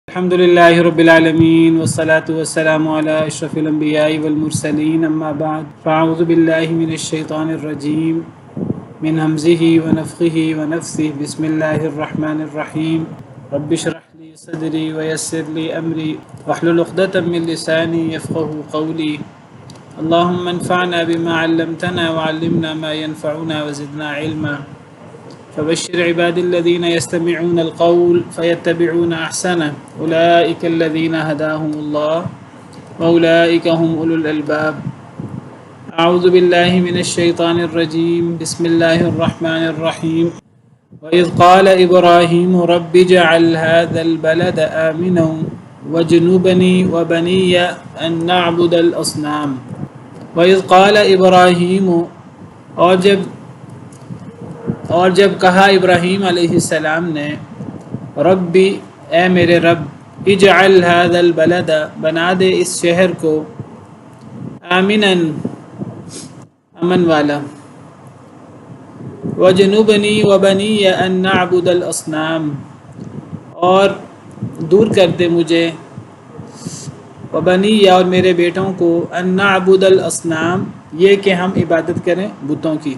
الحمد لله رب العالمين والصلاة والسلام على أشرف الأنبياء والمرسلين أما بعد فأعوذ بالله من الشيطان الرجيم من همزه ونفخه ونفثه بسم الله الرحمن الرحيم رب اشرح لي صدري ويسر لي أمري واحلل عقدة من لساني يفقه قولي اللهم انفعنا بما علمتنا وعلمنا ما ينفعنا وزدنا علما فبشر عباد الذين يستمعون القول فيتبعون أحسنه أولئك الذين هداهم الله وأولئك هم أولو الألباب أعوذ بالله من الشيطان الرجيم بسم الله الرحمن الرحيم وإذ قال إبراهيم رب اجعل هذا البلد آمنا واجنبني وبني أن نعبد الأصنام وإذ قال إبراهيم اور جب کہا ابراہیم علیہ السلام نے ربی اے میرے رب اجعل هذا البلد بنا دے اس شہر کو آمنا امن والا وجنبنی وبنی ان نعبد الاصنام اور دور کر دے مجھے وبنی اور میرے بیٹوں کو ان نعبد الاصنام یہ کہ ہم عبادت کریں بتوں کی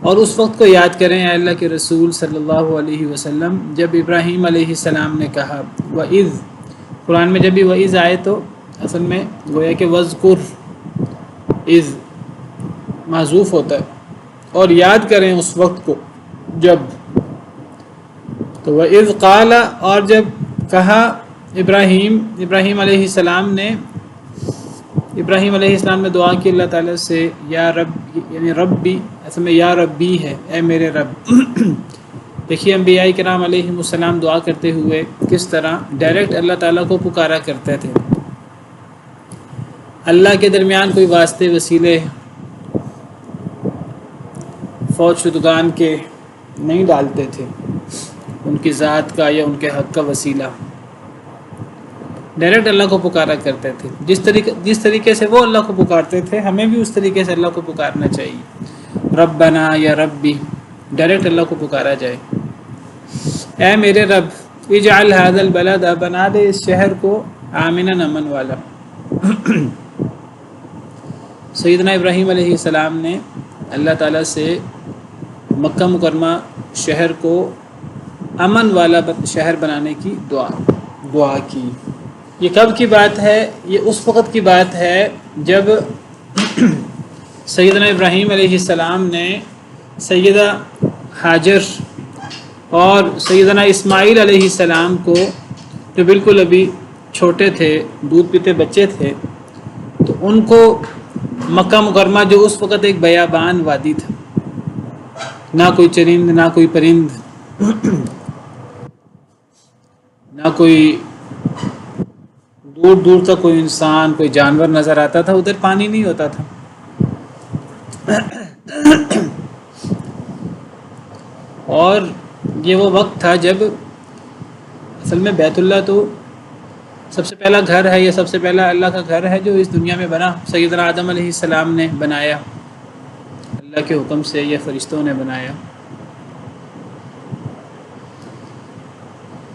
اور اس وقت کو یاد کریں اے اللہ کے رسول صلی اللہ علیہ وسلم جب ابراہیم علیہ السلام نے کہا وَإِذْ قرآن میں جب بھی وَإِذْ آئے تو اصل میں گویا کہ وَذْكُرْ اِذْ محذوف ہوتا ہے اور یاد کریں اس وقت کو جب تو وَإِذْ قَالَ اور جب کہا ابراہیم علیہ السلام نے دعا کی اللہ تعالیٰ سے یا رب یعنی ربی اصل میں یا ربی ہے اے میرے رب دیکھیے انبیاء کرام علیہ السلام دعا کرتے ہوئے کس طرح ڈائریکٹ اللہ تعالیٰ کو پکارا کرتے تھے، اللہ کے درمیان کوئی واسطے وسیلے فوج شدگان کے نہیں ڈالتے تھے، ان کی ذات کا یا ان کے حق کا وسیلہ، ڈائریکٹ اللہ کو پکارا کرتے تھے۔ جس طریقے سے وہ اللہ کو پکارتے تھے ہمیں بھی اس طریقے سے اللہ کو پکارنا چاہیے، ربنا یا ربی ڈائریکٹ اللہ کو پکارا جائے، اے میرے رب اجعل هذا البلد بنا دے اس شہر کو آمنا امن والا۔ سیدنا ابراہیم علیہ السلام نے اللہ تعالیٰ سے مکہ مکرمہ شہر کو امن والا شہر بنانے کی دعا کی۔ یہ کب کی بات ہے؟ یہ اس وقت کی بات ہے جب سیدنا ابراہیم علیہ السلام نے سیدہ ہاجر اور سیدنا اسماعیل علیہ السلام کو، جو بالکل ابھی چھوٹے تھے، دودھ پیتے بچے تھے، تو ان کو مکہ مکرمہ جو اس وقت ایک بیابان وادی تھا، نہ کوئی چرند نہ کوئی پرند نہ کوئی دور دور تک کوئی انسان کوئی جانور نظر آتا تھا، ادھر پانی نہیں ہوتا تھا۔ اور یہ وہ وقت تھا جب اصل میں بیت اللہ تو سب سے پہلا گھر ہے، یہ سب سے پہلا اللہ کا گھر ہے جو اس دنیا میں بنا، سیدنا آدم علیہ السلام نے بنایا، اللہ کے حکم سے یا فرشتوں نے بنایا۔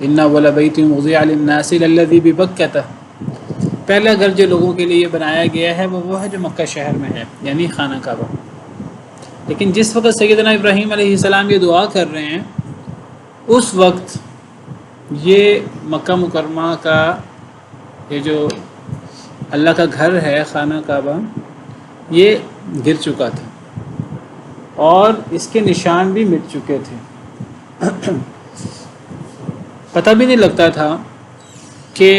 اِنَّ أَوَّلَ بَيْتٍ وُضِعَ لِلنَّاسِ لَلَّذِي بِبَكَّةَ پہلا گھر جو لوگوں کے لیے بنایا گیا ہے وہ ہے جو مکہ شہر میں ہے، یعنی خانہ کعبہ۔ لیکن جس وقت سیدنا ابراہیم علیہ السلام یہ دعا کر رہے ہیں اس وقت یہ مکہ مکرمہ کا یہ جو اللہ کا گھر ہے خانہ کعبہ یہ گر چکا تھا اور اس کے نشان بھی مٹ چکے تھے، پتہ بھی نہیں لگتا تھا کہ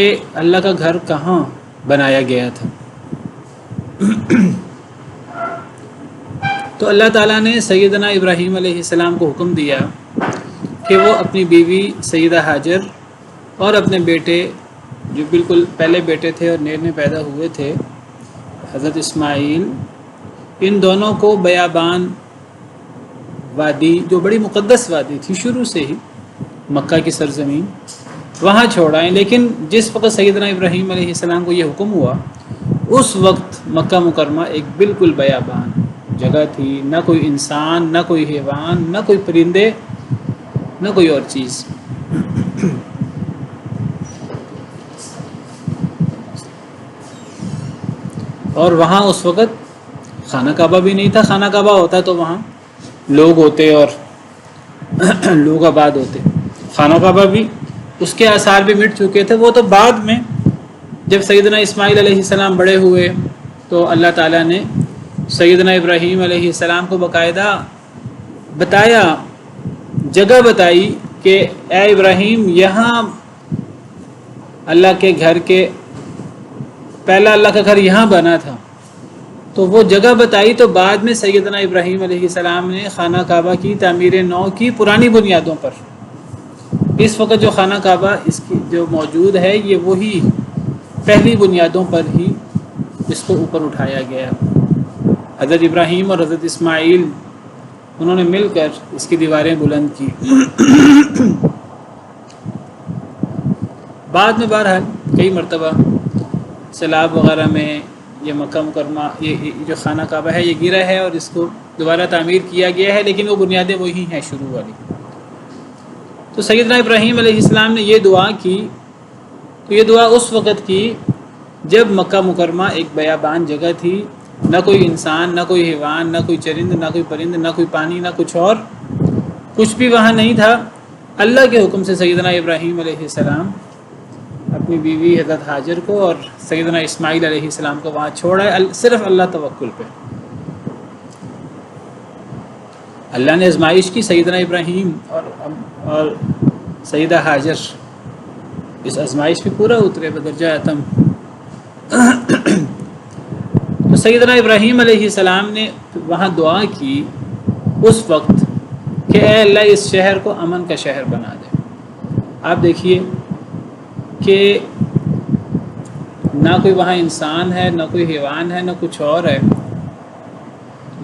اللہ کا گھر کہاں بنایا گیا تھا۔ تو اللہ تعالیٰ نے سیدنا ابراہیم علیہ السلام کو حکم دیا کہ وہ اپنی بیوی سیدہ ہاجر اور اپنے بیٹے جو بالکل پہلے بیٹے تھے اور نئے نئے پیدا ہوئے تھے حضرت اسماعیل، ان دونوں کو بیابان وادی جو بڑی مقدس وادی تھی شروع سے ہی مکہ کی سرزمین وہاں چھوڑائیں۔ لیکن جس وقت سیدنا ابراہیم علیہ السلام کو یہ حکم ہوا اس وقت مکہ مکرمہ ایک بالکل بیابان جگہ تھی، نہ کوئی انسان نہ کوئی حیوان نہ کوئی پرندے نہ کوئی اور چیز۔ اور وہاں اس وقت خانہ کعبہ بھی نہیں تھا. خانہ کعبہ ہوتا تو وہاں لوگ ہوتے اور لوگ آباد ہوتے. خانہ کعبہ بھی اس کے آثار بھی مٹ چکے تھے. وہ تو بعد میں جب سیدنا اسماعیل علیہ السلام بڑے ہوئے تو اللہ تعالیٰ نے سیدنا ابراہیم علیہ السلام کو باقاعدہ بتایا، جگہ بتائی کہ اے ابراہیم یہاں اللہ کے گھر کے پہلا اللہ کا گھر یہاں بنا تھا. تو وہ جگہ بتائی تو بعد میں سیدنا ابراہیم علیہ السلام نے خانہ کعبہ کی تعمیر نو کی پرانی بنیادوں پر. اس وقت جو خانہ کعبہ اس کی جو موجود ہے یہ وہی پہلی بنیادوں پر ہی اس کو اوپر اٹھایا گیا. حضرت ابراہیم اور حضرت اسماعیل انہوں نے مل کر اس کی دیواریں بلند کی. بعد میں بہرحال کئی مرتبہ سیلاب وغیرہ میں یہ مکہ مکرمہ یہ جو خانہ کعبہ ہے یہ گرا ہے اور اس کو دوبارہ تعمیر کیا گیا ہے، لیکن وہ بنیادیں وہی ہیں شروع والی. تو سیدنا ابراہیم علیہ السلام نے یہ دعا کی. تو یہ دعا اس وقت کی جب مکہ مکرمہ ایک بیابان جگہ تھی، نہ کوئی انسان، نہ کوئی حیوان، نہ کوئی چرند، نہ کوئی پرند، نہ کوئی پانی، نہ کچھ اور کچھ بھی وہاں نہیں تھا. اللہ کے حکم سے سیدنا ابراہیم علیہ السلام اپنی بیوی حضرت ہاجر کو اور سیدنا اسماعیل علیہ السلام کو وہاں چھوڑا ہے صرف اللہ توکل پہ. اللہ نے آزمائش کی سیدنا ابراہیم اور سیدہ ہاجر اس آزمائش پہ پورا اترے بدرجہ اتم. تو سیدنا ابراہیم علیہ السلام نے وہاں دعا کی اس وقت کہ اے اللہ اس شہر کو امن کا شہر بنا دے. آپ دیکھیے کہ نہ کوئی وہاں انسان ہے، نہ کوئی حیوان ہے، نہ کچھ اور ہے.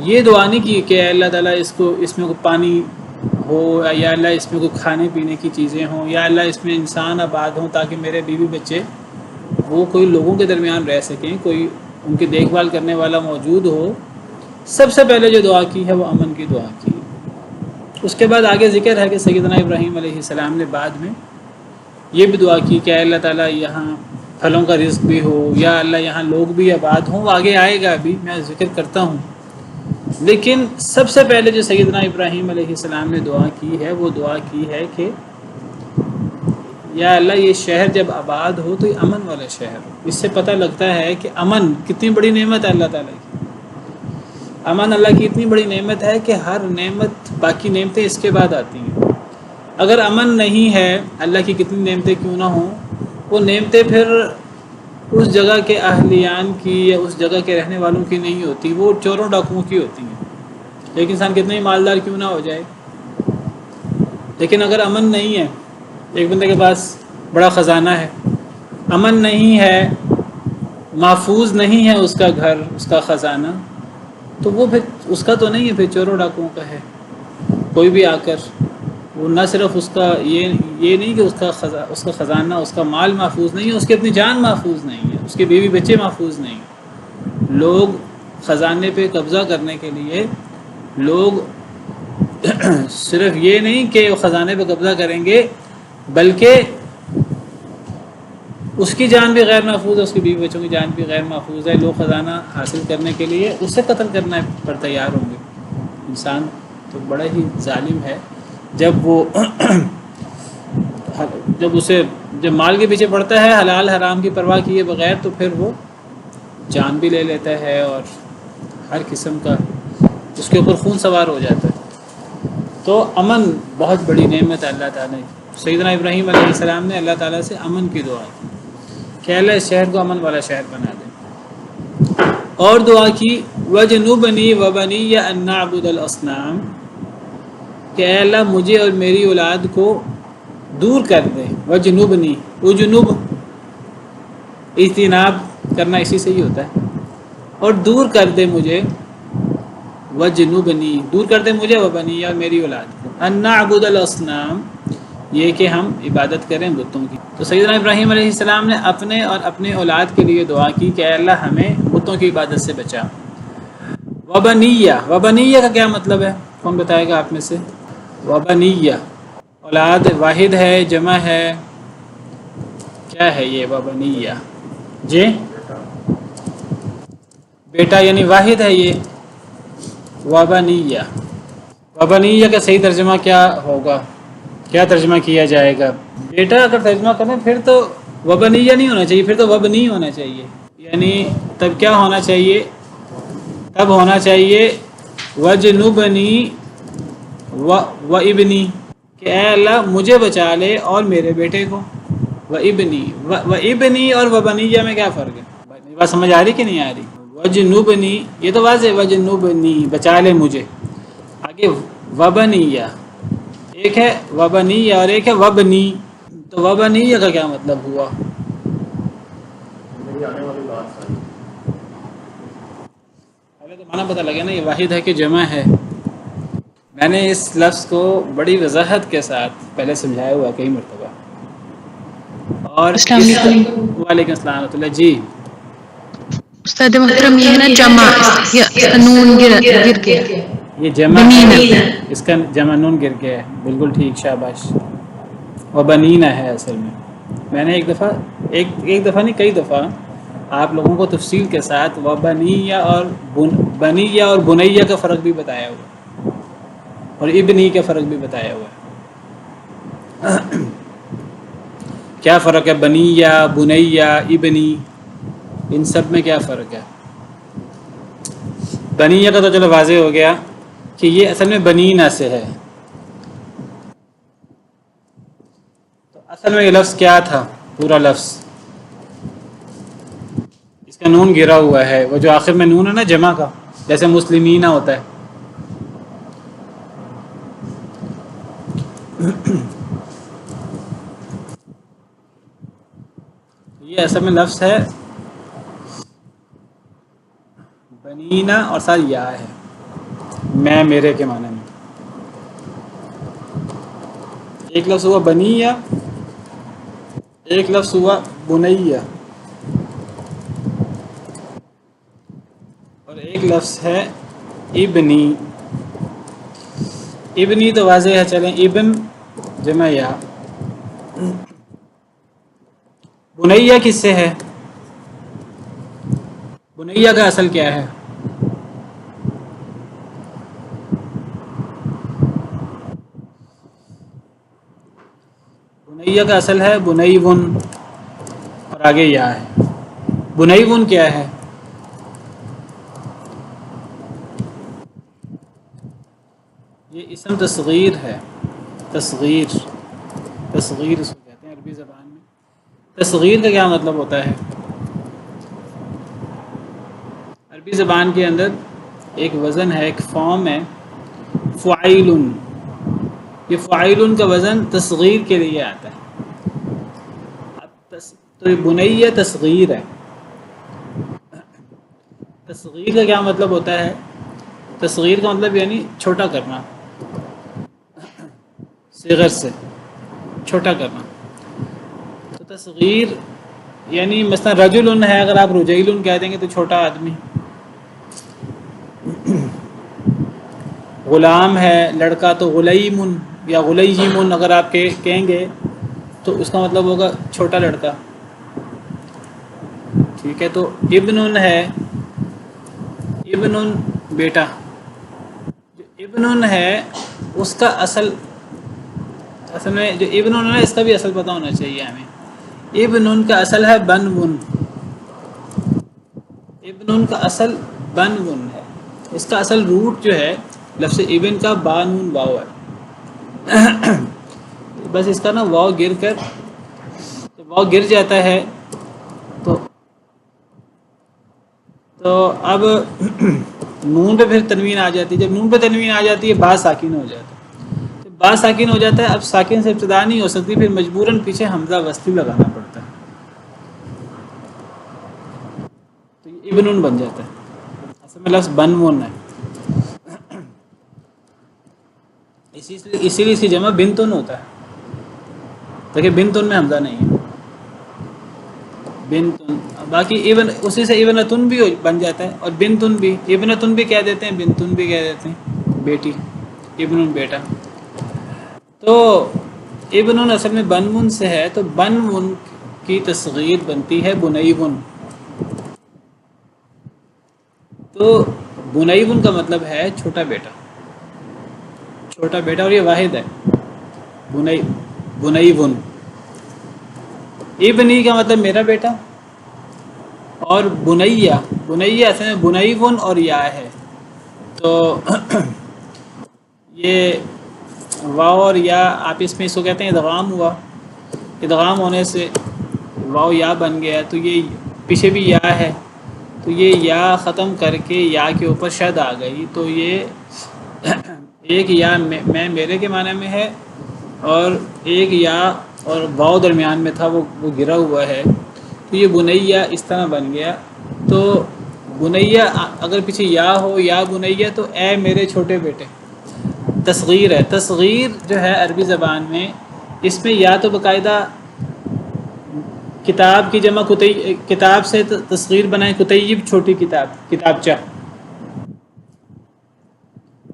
یہ دعا نہیں کی کہ اے اللہ تعالیٰ اس میں کوئی پانی ہو، یا اللہ اس میں کوئی کھانے پینے کی چیزیں ہوں، یا اللہ اس میں انسان آباد ہوں تاکہ میرے بیوی بچے وہ کوئی لوگوں کے درمیان رہ سکیں، کوئی ان کی دیکھ بھال کرنے والا موجود ہو. سب سے پہلے جو دعا کی ہے وہ امن کی دعا کی. اس کے بعد آگے ذکر ہے کہ سیدنا ابراہیم علیہ السلام نے بعد میں یہ بھی دعا کی کہ اے اللہ تعالیٰ یہاں پھلوں کا رزق بھی ہو، یا اللہ یہاں لوگ بھی آباد ہوں. آگے آئے گا ابھی میں ذکر کرتا ہوں. لیکن سب سے پہلے جو سیدنا ابراہیم علیہ السلام نے دعا کی ہے وہ دعا کی ہے کہ یا اللہ یہ شہر جب آباد ہو تو یہ امن والا شہر ہو. اس سے پتہ لگتا ہے کہ امن کتنی بڑی نعمت ہے اللہ تعالیٰ کی. امن اللہ کی اتنی بڑی نعمت ہے کہ ہر نعمت باقی نعمتیں اس کے بعد آتی ہیں. اگر امن نہیں ہے، اللہ کی کتنی نعمتیں کیوں نہ ہوں، وہ نعمتیں پھر اس جگہ کے اہلیان کی یا اس جگہ کے رہنے والوں کی نہیں ہوتی، وہ چوروں ڈاکوؤں کی ہوتی ہیں. لیکن انسان کتنا ہی مالدار کیوں نہ ہو جائے، لیکن اگر امن نہیں ہے، ایک بندے کے پاس بڑا خزانہ ہے، امن نہیں ہے، محفوظ نہیں ہے اس کا گھر، اس کا خزانہ، تو وہ پھر اس کا تو نہیں ہے، پھر چوروں ڈاکوؤں کا ہے. کوئی بھی آ کر وہ نہ صرف اس کا یہ نہیں کہ اس کا خزانہ، اس کا مال محفوظ نہیں ہے، اس کی اپنی جان محفوظ نہیں ہے، اس کے بیوی بچے محفوظ نہیں ہیں. لوگ خزانے پہ قبضہ کرنے کے لیے لوگ صرف یہ نہیں کہ وہ خزانے پہ قبضہ کریں گے، بلکہ اس کی جان بھی غیر محفوظ ہے، اس کی بیوی بچوں کی جان بھی غیر محفوظ ہے. لوگ خزانہ حاصل کرنے کے لیے اسے قتل کرنے پر تیار ہوں گے. انسان تو بڑا ہی ظالم ہے جب مال کے پیچھے پڑتا ہے حلال حرام کی پرواہ کیے بغیر، تو پھر وہ جان بھی لے لیتا ہے اور ہر قسم کا اس کے اوپر خون سوار ہو جاتا ہے. تو امن بہت بڑی نعمت ہے اللہ تعالیٰ کی. سیدنا ابراہیم علیہ السلام نے اللہ تعالیٰ سے امن کی دعا کی کہ اللہ اس شہر کو امن والا شہر بنا دے. اور دعا کی وَجْنُبْنِي وَبَنِيَّ أَن نَّعْبُدَ الْأَصْنَامَ کہ اے اللہ مجھے اور میری اولاد کو دور کر دے. وجنوبنی، وجنوب اجتناب کرنا اسی سے ہی ہوتا ہے، اور دور کر دے مجھے، وجنوبنی دور کر دے مجھے، وبنی اور میری اولاد کو، ان نعبد الاصنام یہ کہ ہم عبادت کریں بتوں کی. تو سیدنا ابراہیم علیہ السلام نے اپنے اور اپنے اولاد کے لیے دعا کی کہ اے اللہ ہمیں بتوں کی عبادت سے بچا. وبنیہ، وبنیہ کا کیا مطلب ہے، کون بتائے گا آپ میں سے؟ وبنیہ، اولاد واحد ہے جمع ہے کیا ہے یہ وبنیہ جی بیٹا یعنی واحد ہے یہ وبنیہ وبنیہ کا صحیح ترجمہ کیا ہوگا کیا ترجمہ کیا جائے گا بیٹا اگر ترجمہ کریں پھر تو وبنیہ نہیں ہونا چاہیے پھر تو وبنی ہونا چاہیے یعنی تب کیا ہونا چاہیے تب ہونا چاہیے وجنبنی و ابنی کہ اے اللہ مجھے بچا لے اور میرے بیٹے کو و ابنی اور وبنیہ میں کیا فرق ہے بات سمجھ آ رہی کہ نہیں آ رہی وجنبنی یہ تو واضح ہے وجنبنی بچا لے مجھے آگے وبنیہ ایک ہے وبنیہ اور ایک ہے وبنی تو وبنیہ کا کیا مطلب ہوا پہلے تو معنی پتہ لگے نا یہ واحد ہے کہ جمع ہے میں نے اس لفظ کو بڑی وضاحت کے ساتھ پہلے سمجھایا ہوا کئی مرتبہ اور السلام علیکم وعلیکم السلام ورحمۃ اللہ جی استاد محترم یہ ہے نا جمع اس کا نون گر گیا یہ جمع بنینا ہے اس کا جمع نون گر گیا ہے بالکل ٹھیک شاباش و بنینا ہے اصل میں نے ایک دفعہ نہیں کئی دفعہ آپ لوگوں کو تفصیل کے ساتھ و بنیہ اور بنیہ اور بنیہ کا فرق بھی بتایا ہوا اور ابنی کا فرق بھی بتایا ہوا کیا فرق ہے بنیہ بنیہ ابنی ان سب میں کیا فرق ہے بنیہ کا تو چلو واضح ہو گیا کہ یہ اصل میں بنینا سے ہے تو اصل میں یہ لفظ کیا تھا پورا لفظ اس کا نون گرا ہوا ہے وہ جو آخر میں نون ہے نا جمع کا جیسے مسلمینہ ہوتا ہے یہ اصل میں لفظ ہے بنینا اور ساتھ یا ہے میں میرے کے معنی میں ایک لفظ ہوا بنیہ ایک لفظ ہوا بنیہ اور ایک لفظ ہے ابنی ابنی تو واضح ہے چلیں ابن جمع یا بنیہ کس سے ہے بنیہ کا اصل کیا ہے بنیہ کا اصل ہے بنیون اور آگے یا ہے بنیون کیا ہے یہ اسم تصغیر ہے تصغیر اس کو کہتے ہیں عربی زبان میں تصغیر کا کیا مطلب ہوتا ہے عربی زبان کے اندر ایک وزن ہے ایک فارم ہے فعیل یہ فعیل کا وزن تصغیر کے لیے آتا ہے تو یہ بنیہ تصغیر ہے تصغیر کا کیا مطلب ہوتا ہے تصغیر کا مطلب یعنی چھوٹا کرنا صغر سے چھوٹا کرنا تو تصغیر یعنی مثلا رجل ہے اگر آپ رجیل کہہ دیں گے تو چھوٹا آدمی غلام ہے لڑکا تو غلیم یا غلیم اگر آپ کہیں گے تو اس کا مطلب ہوگا چھوٹا لڑکا ٹھیک ہے تو ابن ہے ابن بیٹا جو ابن ہے اس کا اصل میں جو ابن ہے اس کا بھی اصل پتہ ہونا چاہیے ہمیں ابن کا اصل ہے بنون ابن کا اصل بنون ہے اس کا اصل روٹ جو ہے لفظ ابن کا بانون واو ہے بس اس کا نا واو گر کر جب واو گر جاتا ہے تو اب نون پہ پھر تنوین آ جاتی ہے جب نون پہ تنوین آ جاتی ہے با ساکن ہو جاتا ہے جب با ساکن ہو جاتا ہے اب ساکن سے ابتدا نہیں ہو سکتی پھر مجبوراً پیچھے حمزہ وصلی لگانا پڑتا ہے تو یہ ابن بن جاتا ہے اصل میں لفظ بنون ہے اسی لیے اس کی جمع بنتن ہوتا ہے دیکھیں بنتن میں حمزہ نہیں ہے بنتن باقی ابن اسی سے ابنتن بھی بن جاتا ہے اور بنتن بھی ابنتن بھی کہہ دیتے ہیں بنتن بھی کہہ دیتے ہیں بیٹی ابن بیٹا تو ابن اصل میں بنون سے ہے، تو بنون کی تصغیر بنتی ہے بنیون. تو بنیون کا مطلب ہے چھوٹا بیٹا، چھوٹا بیٹا، اور یہ واحد ہے. بنیون. ابنی کا مطلب میرا بیٹا، اور بنیا اصل میں بنیون اور یا ہے. تو یہ واو اور یا آپس میں اس کو کہتے ہیں ادغام ہوا. ادغام ہونے سے واو یا بن گیا، تو یہ پیچھے بھی یا ہے، تو یہ یا ختم کر کے یا کے اوپر شد آ گئی. تو یہ ایک یا میں میرے کے معنی میں ہے، اور ایک یا اور واو درمیان میں تھا، وہ گرا ہوا ہے. تو یہ بنیا اس طرح بن گیا. تو بنیا اگر پیچھے یا ہو یا بنیا، تو اے میرے چھوٹے بیٹے. تصغیر ہے. تصغیر جو ہے عربی زبان میں، اس میں یا تو باقاعدہ کتاب کی جمع کتاب سے تصغیر بنائیں، کتیب چھوٹی کتاب، کتابچہ.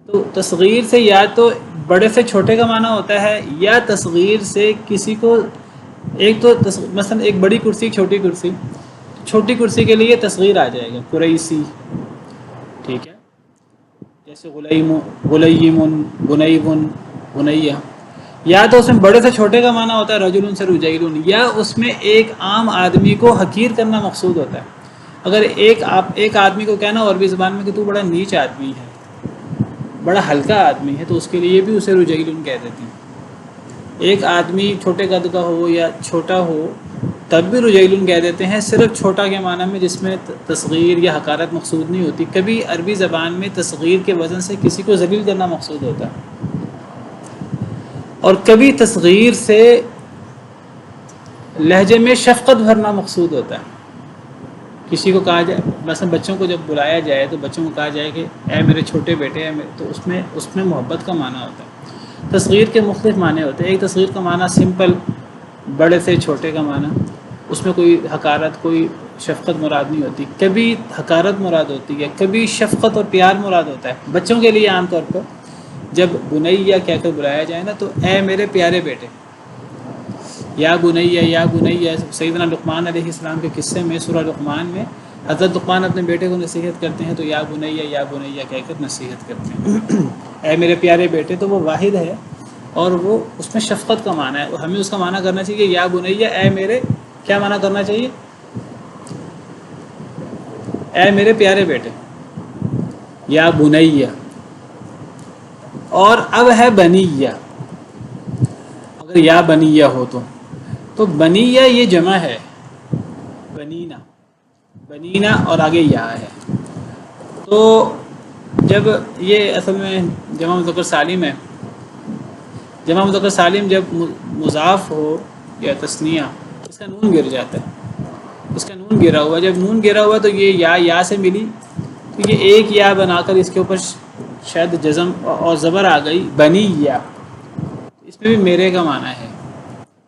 تو تصغیر سے یا تو بڑے سے چھوٹے کا معنی ہوتا ہے، یا تصغیر سے کسی کو ایک تو مثلا ایک بڑی کرسی، چھوٹی کرسی، چھوٹی کرسی کے لیے تصغیر آ جائے گا قریسی، ٹھیک ہے، جیسے غلیم، بنیون، بنیا. یا تو اس میں بڑے سے چھوٹے کا معنی ہوتا ہے رجل سے رجیل، یا اس میں ایک عام آدمی کو حقیر کرنا مقصود ہوتا ہے. اگر ایک آدمی کو کہنا عربی زبان میں کہ تو بڑا نیچ آدمی ہے، بڑا ہلکا آدمی ہے، تو اس کے لیے بھی اسے رجیل کہہ دیتے ہیں. ایک آدمی چھوٹے قد کا ہو یا چھوٹا ہو تب بھی رجیل کہہ دیتے ہیں، صرف چھوٹا کے معنی میں جس میں تصغیر یا حقارت مقصود نہیں ہوتی. کبھی عربی زبان میں تصغیر کے وزن سے کسی کو ذلیل کرنا مقصود ہوتا ہے، اور کبھی تصغیر سے لہجے میں شفقت بھرنا مقصود ہوتا ہے. کسی کو کہا جائے، مثلا بچوں کو جب بلایا جائے تو بچوں کو کہا جائے کہ اے میرے چھوٹے بیٹے، تو اس میں محبت کا معنی ہوتا ہے. تصغیر کے مختلف معنی ہوتے ہیں. ایک تصغیر کا معنی سمپل، بڑے سے چھوٹے کا معنی، اس میں کوئی حقارت، کوئی شفقت مراد نہیں ہوتی. کبھی حقارت مراد ہوتی ہے، کبھی شفقت اور پیار مراد ہوتا ہے. بچوں کے لیے عام طور پر جب بنیا کہہ کر بلایا جائے نا، تو اے میرے پیارے بیٹے، یا بنیا، یا بنیا. سیدنا لقمان علیہ السلام کے قصے میں سورہ لقمان میں حضرت لقمان اپنے بیٹے کو نصیحت کرتے ہیں، تو یا بنیا، یا بنیا کہہ کر نصیحت کرتے ہیں. اے میرے پیارے بیٹے، تو وہ واحد ہے، اور وہ اس میں شفقت کا معنی ہے. ہمیں اس کا معنی کرنا چاہیے یا بنیا، اے میرے، کیا معنی کرنا چاہیے؟ اے میرے پیارے بیٹے، یا بنیا. اور اب ہے بنیہ. اگر یا بنیہ ہو تو بنیہ یہ جمع ہے، بنینا اور آگے یا ہے. تو جب یہ اصل میں جمع مذکر سالم ہے، جمع مذکر سالم جب مضاف ہو یا تثنیہ، اس کا نون گر جاتا ہے. اس کا نون گرا ہوا، جب نون گرا ہوا تو یہ یا سے ملی، تو یہ ایک یا بنا کر اس کے اوپر شاید جزم اور زبر آ گئی، بنی یا. اس میں بھی میرے کا معنی ہے.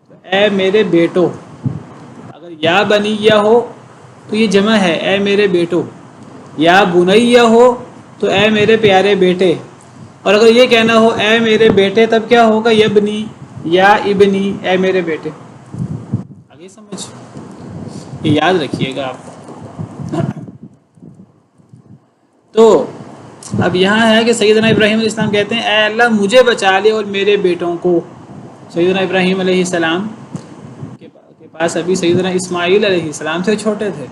تو اے میرے بیٹو، اگر یا بنی یا ہو تو یہ جمع ہے، اے میرے بیٹو. یا بنیا ہو تو اے میرے پیارے بیٹے. اور اگر یہ کہنا ہو اے میرے بیٹے، تب کیا ہوگا؟ یبنی یا ابنی، اے میرے بیٹے. آگے سمجھ، یہ یاد رکھیے گا آپ. تو اب یہاں ہے کہ سیدنا ابراہیم علیہ السلام کہتے ہیں اے اللہ مجھے بچا لے اور میرے بیٹوں کو. سیدنا ابراہیم علیہ السلام کے پاس ابھی سیدنا اسماعیل علیہ السلام سے چھوٹے تھے.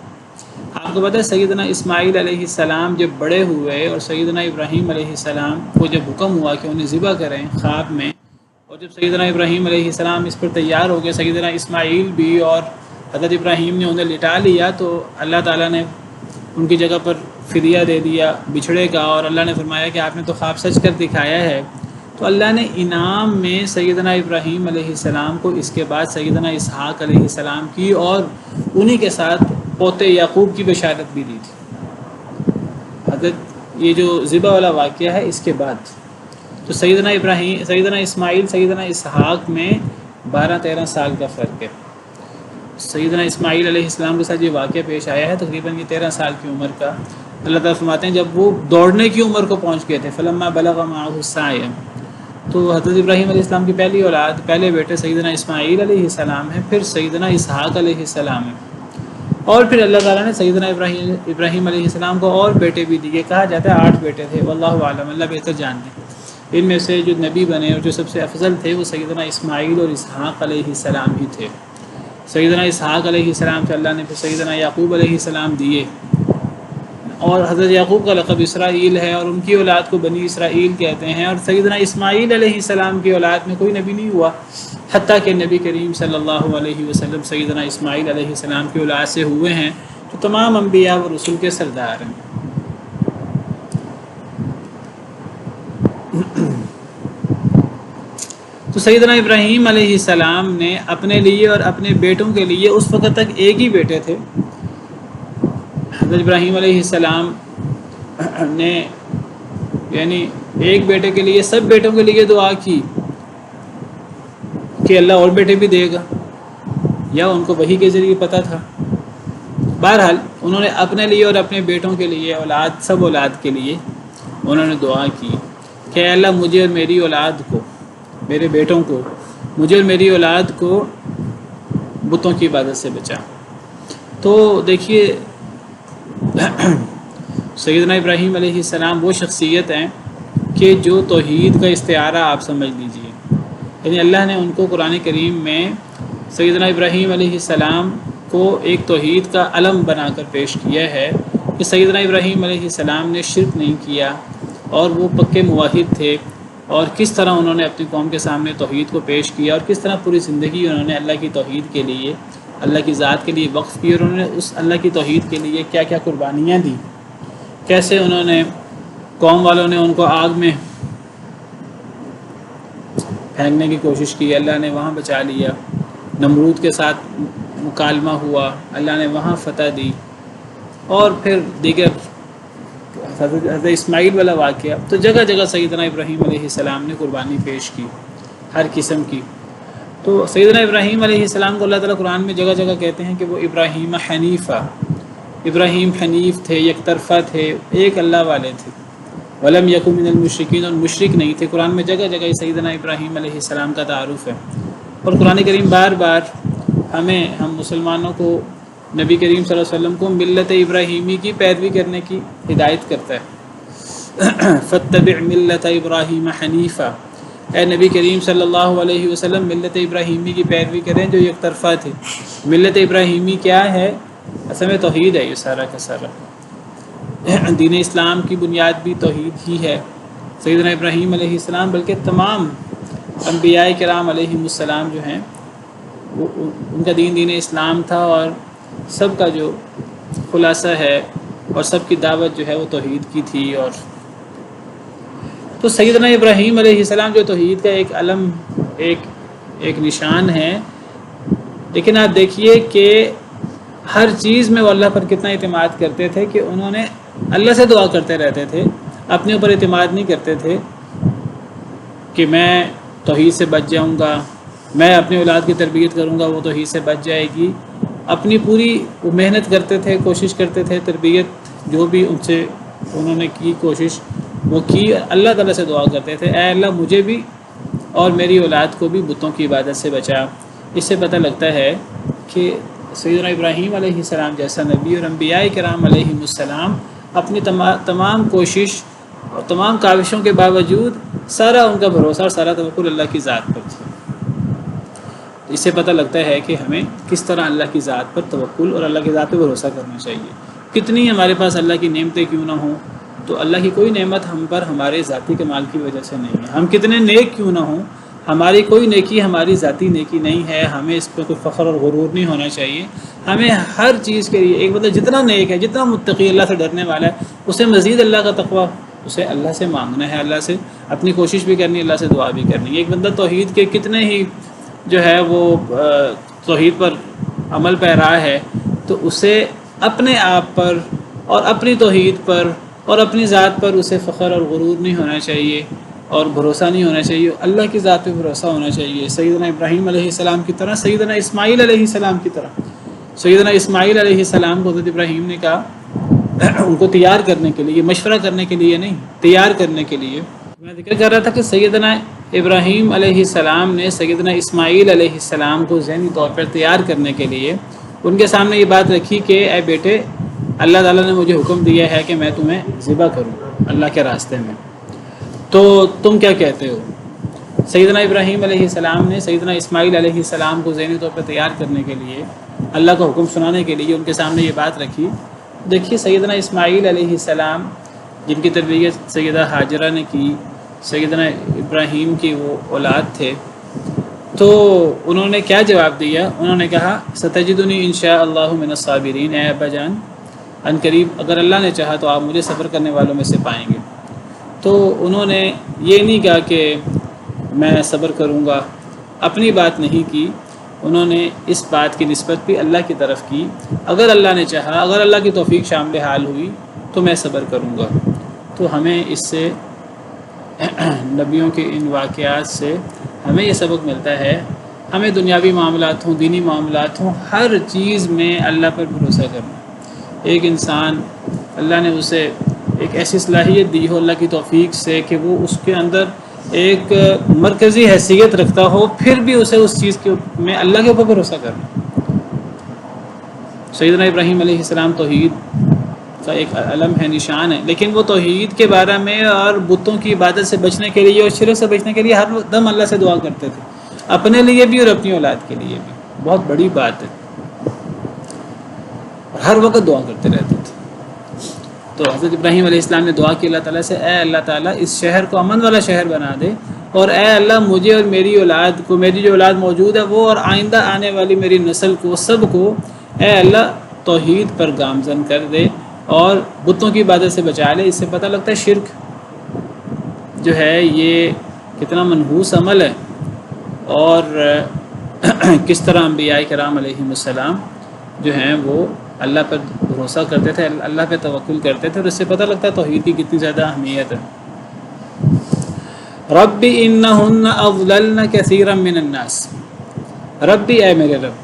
آپ کو پتہ ہے سیدنا اسماعیل علیہ السلام جب بڑے ہوئے اور سیدنا ابراہیم علیہ السلام کو جب حکم ہوا کہ انہیں ذبح کریں خواب میں، اور جب سیدنا ابراہیم علیہ السلام اس پر تیار ہو گئے، سیدنا اسماعیل بھی اور حضرت ابراہیم نے انہیں لٹا لیا، تو اللہ تعالیٰ نے ان کی جگہ پر فدیہ دے دیا بچھڑے کا، اور اللہ نے فرمایا کہ آپ نے تو خواب سچ کر دکھایا ہے. تو اللہ نے انعام میں سیدنا ابراہیم علیہ السلام کو اس کے بعد سیدنا اسحاق علیہ السلام کی اور انہی کے ساتھ پوتے یعقوب کی بشارت بھی دی تھی. حضرت یہ جو ذبح والا واقعہ ہے اس کے بعد، تو سیدنا ابراہیم، سیدنا اسماعیل، سیدنا اسحاق میں 12-13 سال کا فرق ہے. سیدنا اسماعیل علیہ السلام کے ساتھ یہ واقعہ پیش آیا ہے تقریباً یہ 13 سال کی عمر کا. اللہ تعالیٰ فرماتے ہیں جب وہ دوڑنے کی عمر کو پہنچ گئے تھے، فلما بلغ معه السعی، تو حضرت ابراہیم علیہ السلام کی پہلی اولاد پہلے بیٹے سیدنا اسماعیل علیہ السلام ہیں، پھر سیدنا اسحاق علیہ السلام ہیں، اور پھر اللہ تعالیٰ نے سیدنا ابراہیم علیہ السلام کو اور بیٹے بھی دیے، کہا جاتا ہے 8 بیٹے تھے، واللہ عالم، اللہ بہتر جانتے ہیں۔ ان میں سے جو نبی بنے اور جو سب سے افضل تھے وہ سیدنا اسماعیل اور اسحاق علیہ السلام ہی تھے۔ سیدنا اسحاق علیہ السلام سے اللہ نے پھر سیدنا یعقوب علیہ السلام دیے، اور حضرت یعقوب کا لقب اسرائیل ہے، اور ان کی اولاد کو بنی اسرائیل کہتے ہیں۔ اور سیدنا اسماعیل علیہ السلام کی اولاد میں کوئی نبی نہیں ہوا، حتیٰ کہ نبی کریم صلی اللہ علیہ وسلم سیدنا اسماعیل علیہ السلام کی اولاد سے ہوئے ہیں، جو تمام انبیاء و رسول کے سردار ہیں۔ تو سیدنا ابراہیم علیہ السلام نے اپنے لیے اور اپنے بیٹوں کے لیے، اس وقت تک ایک ہی بیٹے تھے، حضرت ابراہیم علیہ السلام نے یعنی ایک بیٹے کے لیے سب بیٹوں کے لیے دعا کی کہ اللہ اور بیٹے بھی دے گا، یا ان کو وحی کے ذریعے پتہ تھا۔ بہرحال انہوں نے اپنے لیے اور اپنے بیٹوں کے لیے، سب اولاد کے لیے انہوں نے دعا کی کہ اے اللہ مجھے اور میری اولاد کو، میرے بیٹوں کو، مجھے اور میری اولاد کو بتوں کی عبادت سے بچا۔ تو دیکھیے سیدنا ابراہیم علیہ السلام وہ شخصیت ہیں کہ جو توحید کا استعارہ آپ سمجھ لیجیے، یعنی اللہ نے ان کو قرآن کریم میں سیدنا ابراہیم علیہ السلام کو ایک توحید کا علم بنا کر پیش کیا ہے کہ سیدنا ابراہیم علیہ السلام نے شرک نہیں کیا، اور وہ پکے موحد تھے، اور کس طرح انہوں نے اپنی قوم کے سامنے توحید کو پیش کیا، اور کس طرح پوری زندگی انہوں نے اللہ کی توحید کے لیے، اللہ کی ذات کے لیے وقف کی، اور انہوں نے اس اللہ کی توحید کے لیے کیا کیا قربانیاں دی، کیسے انہوں نے، قوم والوں نے ان کو آگ میں پھینکنے کی کوشش کی، اللہ نے وہاں بچا لیا، نمرود کے ساتھ مکالمہ ہوا، اللہ نے وہاں فتح دی، اور پھر دیگر حضرت اسماعیل والا واقعہ۔ تو جگہ جگہ سیدنا ابراہیم علیہ السلام نے قربانی پیش کی، ہر قسم کی۔ تو سیدنا ابراہیم علیہ السلام کو اللہ تعالیٰ قرآن میں جگہ جگہ کہتے ہیں کہ وہ ابراہیم حنیفہ، ابراہیم حنیف تھے، یک طرفہ تھے، ایک اللہ والے تھے، ولم یکن من المشرکین، اور مشرک نہیں تھے۔ قرآن میں جگہ جگہ سیدنا ابراہیم علیہ السلام کا تعارف ہے، اور قرآن کریم بار بار ہم مسلمانوں کو، نبی کریم صلی اللہ علیہ وسلم کو ملت ابراہیمی کی پیروی کرنے کی ہدایت کرتا ہے۔ فاتبع ملت ابراہیم حنیفہ، اے نبی کریم صلی اللہ علیہ وسلم ملت ابراہیمی کی پیروی کریں جو یک طرفہ تھے۔ ملت ابراہیمی کیا ہے؟ اصل میں توحید ہے، یہ سارا کا سارا دین اسلام کی بنیاد بھی توحید ہی ہے۔ سیدنا ابراہیم علیہ السلام بلکہ تمام انبیاء کرام علیہ السلام جو ہیں ان کا دین اسلام تھا، اور سب کا جو خلاصہ ہے اور سب کی دعوت جو ہے وہ توحید کی تھی۔ اور تو سیدنا ابراہیم علیہ السلام جو توحید کا ایک علم، ایک نشان ہے، لیکن آپ دیکھیے کہ ہر چیز میں وہ اللہ پر کتنا اعتماد کرتے تھے کہ انہوں نے اللہ سے دعا کرتے رہتے تھے، اپنے اوپر اعتماد نہیں کرتے تھے کہ میں توحید سے بچ جاؤں گا، میں اپنی اولاد کی تربیت کروں گا وہ توحید سے بچ جائے گی۔ اپنی پوری وہ محنت کرتے تھے، کوشش کرتے تھے، تربیت جو بھی ان سے انہوں نے کی کوشش وہ کی، اللہ تعالیٰ سے دعا کرتے تھے اے اللہ مجھے بھی اور میری اولاد کو بھی بتوں کی عبادت سے بچا۔ اس سے پتہ لگتا ہے کہ سیدنا ابراہیم علیہ السلام جیسا نبی اور انبیاء کرام علیہ السلام اپنی تمام کوشش اور تمام کاوشوں کے باوجود سارا ان کا بھروسہ اور سارا توکل اللہ کی ذات پر تھا۔ اس سے پتہ لگتا ہے کہ ہمیں کس طرح اللہ کی ذات پر توکل اور اللہ کی ذات پہ بھروسہ کرنا چاہیے۔ کتنی ہمارے پاس اللہ کی نعمتیں کیوں نہ ہوں، تو اللہ کی کوئی نعمت ہم پر ہمارے ذاتی کمال کی وجہ سے نہیں ہے۔ ہم کتنے نیک کیوں نہ ہوں، ہماری کوئی نیکی ہماری ذاتی نیکی نہیں ہے، ہمیں اس پہ کوئی فخر اور غرور نہیں ہونا چاہیے۔ ہمیں ہر چیز کے لیے ایک مطلب جتنا نیک ہے، جتنا متقی اللہ سے ڈرنے والا ہے، اسے مزید اللہ کا تقویٰ، اسے اللہ سے مانگنا ہے، اللہ سے اپنی کوشش بھی کرنی ہے، اللہ سے دعا بھی کرنی ہے۔ ایک بندہ توحید کے کتنے ہی جو ہے وہ توحید پر عمل پیرا ہے، تو اسے اپنے آپ پر اور اپنی توحید پر اور اپنی ذات پر اسے فخر اور غرور نہیں ہونا چاہیے اور بھروسہ نہیں ہونا چاہیے، اللہ کی ذات پہ بھروسہ ہونا چاہیے۔ سیدنا ابراہیم علیہ السلام کی طرح، سیدنا اسماعیل علیہ السلام کی طرح۔ سیدنا اسماعیل علیہ السلام کو حضرت ابراہیم نے کہا ان کو تیار کرنے کے لیے، مشورہ کرنے کے لیے نہیں، تیار کرنے کے لیے۔ میں ذکر کر رہا تھا کہ سیدنا ابراہیم علیہ السلام نے سیدنا اسماعیل علیہ السلام کو ذہنی طور پر تیار کرنے کے لیے ان کے سامنے یہ بات رکھی کہ اے بیٹے، اللہ تعالیٰ نے مجھے حکم دیا ہے کہ میں تمہیں ذبح کروں اللہ کے راستے میں، تو تم کیا کہتے ہو؟ سیدنا ابراہیم علیہ السلام نے سیدنا اسماعیل علیہ السلام کو ذہنی طور پر تیار کرنے کے لیے، اللہ کا حکم سنانے کے لیے ان کے سامنے یہ بات رکھی۔ دیکھیے سیدنا اسماعیل علیہ السلام جن کی تربیت سیدہ ہاجرہ نے کی، سیدنا ابراہیم کی وہ اولاد تھے، تو انہوں نے کیا جواب دیا؟ انہوں نے کہا ستجدنی انشاء اللہ من الصابرین، اے ابا جان ان قریب اگر اللہ نے چاہا تو آپ مجھے صبر کرنے والوں میں سے پائیں گے۔ تو انہوں نے یہ نہیں کہا کہ میں صبر کروں گا، اپنی بات نہیں کی، انہوں نے اس بات کی نسبت بھی اللہ کی طرف کی، اگر اللہ نے چاہا، اگر اللہ کی توفیق شامل حال ہوئی تو میں صبر کروں گا۔ تو ہمیں اس سے نبیوں کے ان واقعات سے ہمیں یہ سبق ملتا ہے، ہمیں دنیاوی معاملات ہوں، دینی معاملات ہوں، ہر چیز میں اللہ پر بھروسہ کرنا۔ ایک انسان اللہ نے اسے ایک ایسی صلاحیت دی ہو اللہ کی توفیق سے کہ وہ اس کے اندر ایک مرکزی حیثیت رکھتا ہو، پھر بھی اسے اس چیز میں اللہ کے اوپر بھروسہ کرنا۔ سیدنا ابراہیم علیہ السلام توحید کا ایک علم ہے، نشان ہے، لیکن وہ توحید کے بارے میں اور بتوں کی عبادت سے بچنے کے لیے اور شرک سے بچنے کے لیے ہر دم اللہ سے دعا کرتے تھے، اپنے لیے بھی اور اپنی اولاد کے لیے بھی۔ بہت بڑی بات ہے، اور ہر وقت دعا کرتے رہتے تھے۔ تو حضرت ابراہیم علیہ السلام نے دعا کی اللہ تعالیٰ سے، اے اللہ تعالیٰ اس شہر کو امن والا شہر بنا دے، اور اے اللہ مجھے اور میری اولاد کو، میری جو اولاد موجود ہے وہ، اور آئندہ آنے والی میری نسل کو، سب کو اے اللہ توحید پر گامزن کر دے اور بتوں کی عبادت سے بچا لے۔ اس سے پتہ لگتا ہے شرک جو ہے یہ کتنا منحوس عمل ہے، اور کس طرح انبیاء کرام علیہم السلام جو ہیں وہ اللہ پر بھروسہ کرتے تھے، اللہ پہ توکل کرتے تھے، اور اس سے پتہ لگتا ہے توحید کی کتنی زیادہ اہمیت ہے۔ رب انہن اضللن کثیرا من الناس، ربی اے میرے رب،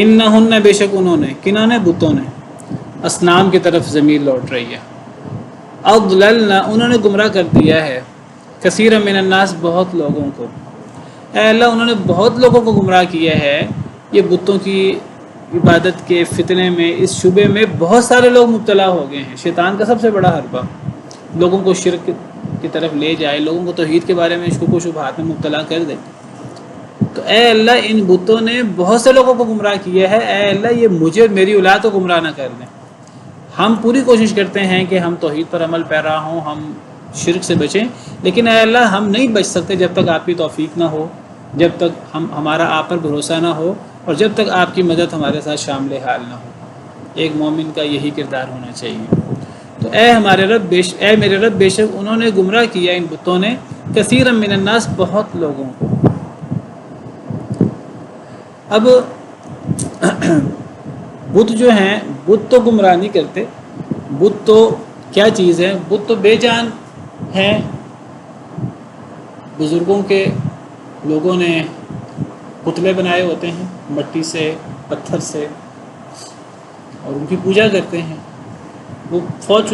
انہن بے شک انہوں نے، کنہوں نے؟ بتوں نے، اصنام کی طرف ضمیر لوٹ رہی ہے، اضللن انہوں نے گمراہ کر دیا ہے، کثیرا من الناس بہت لوگوں کو، اے اللہ انہوں نے بہت لوگوں کو گمراہ کیا ہے۔ یہ بتوں کی عبادت کے فتنے میں، اس شبے میں بہت سارے لوگ مبتلا ہو گئے ہیں۔ شیطان کا سب سے بڑا حربہ لوگوں کو شرک کی طرف لے جائے، لوگوں کو توحید کے بارے میں شکوک و شبہات میں مبتلا کر دے۔ تو اے اللہ ان بتوں نے بہت سے لوگوں کو گمراہ کیا ہے، اے اللہ یہ مجھے اور میری اولاد کو گمراہ نہ کر دیں۔ ہم پوری کوشش کرتے ہیں کہ ہم توحید پر عمل پیرا ہوں، ہم شرک سے بچیں، لیکن اے اللہ ہم نہیں بچ سکتے جب تک آپ کی توفیق نہ ہو، جب تک ہمارا آپ پر بھروسہ نہ ہو، اور جب تک آپ کی مدد ہمارے ساتھ شامل حال نہ ہو۔ ایک مومن کا یہی کردار ہونا چاہیے۔ تو اے ہمارے رب، اے میرے رب، بے شک انہوں نے گمراہ کیا، ان بتوں نے، کثیرا من الناس بہت لوگوں کو۔ اب بت جو ہیں، بت تو گمراہ نہیں کرتے، بت تو کیا چیز ہے؟ بت تو بے جان ہیں۔ بزرگوں کے لوگوں نے پتلے بنائے ہوتے ہیں مٹی سے، پتھر سے، اور ان کی پوجا کرتے ہیں۔ وہ فوت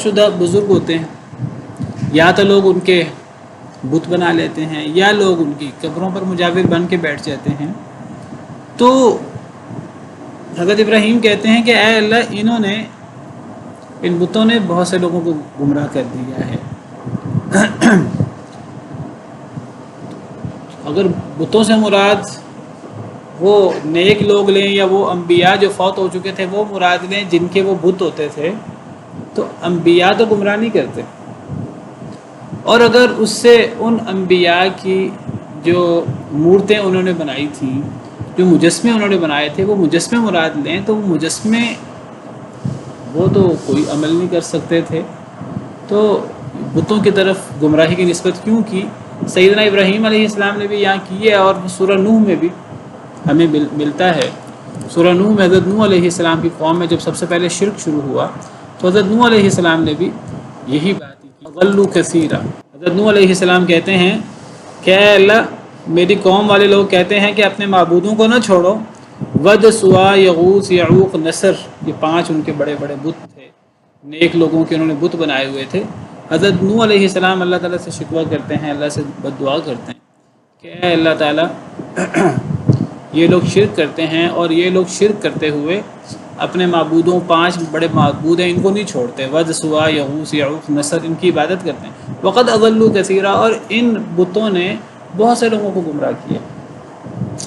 شدہ بزرگ ہوتے ہیں، یا تو لوگ ان کے بت بنا لیتے ہیں، یا لوگ ان کی قبروں پر مجاور بن کے بیٹھ جاتے ہیں۔ تو حضرت ابراہیم کہتے ہیں کہ اے اللہ انہوں نے، ان بتوں نے بہت سے لوگوں کو گمراہ کر دیا ہے۔ اگر بتوں سے مراد وہ نیک لوگ لیں، یا وہ انبیاء جو فوت ہو چکے تھے وہ مراد لیں جن کے وہ بت ہوتے تھے، تو انبیاء تو گمراہ نہیں کرتے۔ اور اگر اس سے ان انبیاء کی جو مورتیں انہوں نے بنائی تھیں، جو مجسمے انہوں نے بنائے تھے، وہ مجسمے مراد لیں، تو وہ مجسمے وہ تو کوئی عمل نہیں کر سکتے تھے، تو بتوں کی طرف گمراہی کی نسبت کیوں کی؟ سیدنا ابراہیم علیہ السلام نے بھی یہاں کی ہے، اور سورہ نوح میں بھی ہمیں ملتا ہے۔ سورہ نوح میں حضرت نوح علیہ السلام کی قوم میں جب سب سے پہلے شرک شروع ہوا تو حضرت نوح علیہ السلام نے بھی یہی بات کی، غلو کثیرا۔ حضرت نوح علیہ السلام کہتے ہیں کہ اے اللہ میری قوم والے لوگ کہتے ہیں کہ اپنے معبودوں کو نہ چھوڑو، ود، سوا، یغوث، یعوق، نصر، یہ 5 ان کے بڑے بڑے بت تھے، نیک لوگوں کے انہوں نے بت بنائے ہوئے تھے، حضرت نوح علیہ السلام اللہ تعالیٰ سے شکوہ کرتے ہیں، اللہ سے بد دعا کرتے ہیں کہ اے اللہ تعالیٰ یہ لوگ شرک کرتے ہیں اور یہ لوگ شرک کرتے ہوئے اپنے معبودوں 5 بڑے معبود ہیں ان کو نہیں چھوڑتے، ود، سوا، یغوث، یعوق، نصر، ان کی عبادت کرتے ہیں۔ وقد اضلوا کثیرا، اور ان بتوں نے بہت سے لوگوں کو گمراہ کیا۔